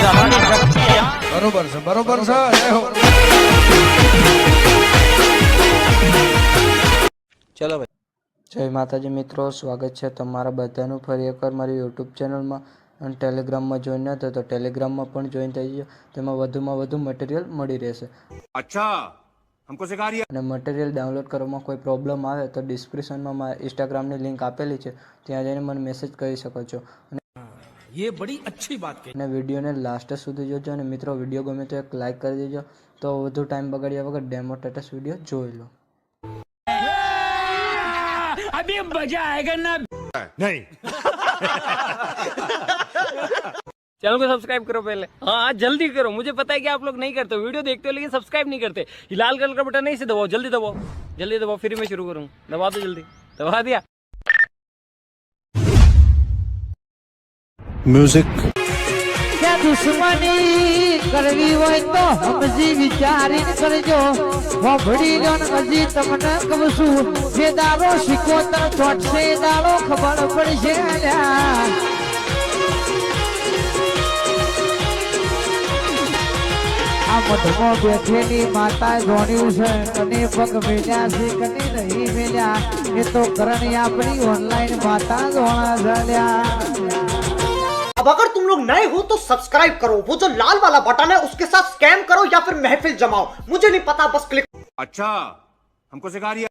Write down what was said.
બરોબર છે, બરોબર છે. જય હો. ચલો ભાઈ. જય માતાજી મિત્રો, સ્વાગત છે તમારા બધાનું ફરી એકવાર મારી યુટ્યુબ ચેનલમાં. અને ટેલિગ્રામમાં જોઈન ન થયો તો ટેલિગ્રામમાં પણ જોઈન થઈ ગયો. તેમાં વધુમાં વધુ મટીરિયલ મળી રહેશે. અચ્છા, હમકો સિખા રહી અને મટીરિયલ ડાઉનલોડ કરવામાં કોઈ પ્રોબ્લેમ આવે તો ડિસ્ક્રિપ્શનમાં મારા ઇન્સ્ટાગ્રામની લિંક આપેલી છે, ત્યાં જઈને મને મેસેજ કરી શકો છો. ये बड़ी अच्छी बात कही. અને વિડીયોને લાસ્ટ સુધી જોજો. અને મિત્રો, વિડીયો ગમે તો એક લાઇક કરી દેજો. તો વધુ ટાઈમ બગાડ્યા વગર ડેમો સ્ટેટસ વિડીયો જોઈ લો. अभी मजा आएगा ना. नहीं. चैनल को सब्सक्राइब करो पहले. हाँ जल्दी करो, मुझे पता है कि आप लोग नहीं करते, वीडियो देखते हो लेकिन सब्सक्राइब नहीं करते. ये लाल कलर का बटन नहीं से दबाओ, जल्दी दबाओ, जल्दी दबाओ, फिर मैं शुरू करूँ. दबा दो जल्दी, दबा दिया. म्यूजिक. क्या दुश्मनी करवी હોય તો સમજી વિચારીને કરજો. હોભળી લો ને હજી તમને કહું છું, જે દાડો શીખોતર ચોટશે દાડો ખબર પડશે. આ મધમાં બેઠેલી માતા જોડ્યું છે, કને પગ મેલ્યા છે કને નહીં મેલ્યા, એ તો કરણી આપણી ઓનલાઈન માતા જોણા ચાલ્યા. अब अगर तुम लोग नए हो तो सब्सक्राइब करो, वो जो लाल वाला बटन है उसके साथ स्कैम करो या फिर महफिल जमाओ, मुझे नहीं पता, बस क्लिक. अच्छा, हमको सिखा रही है.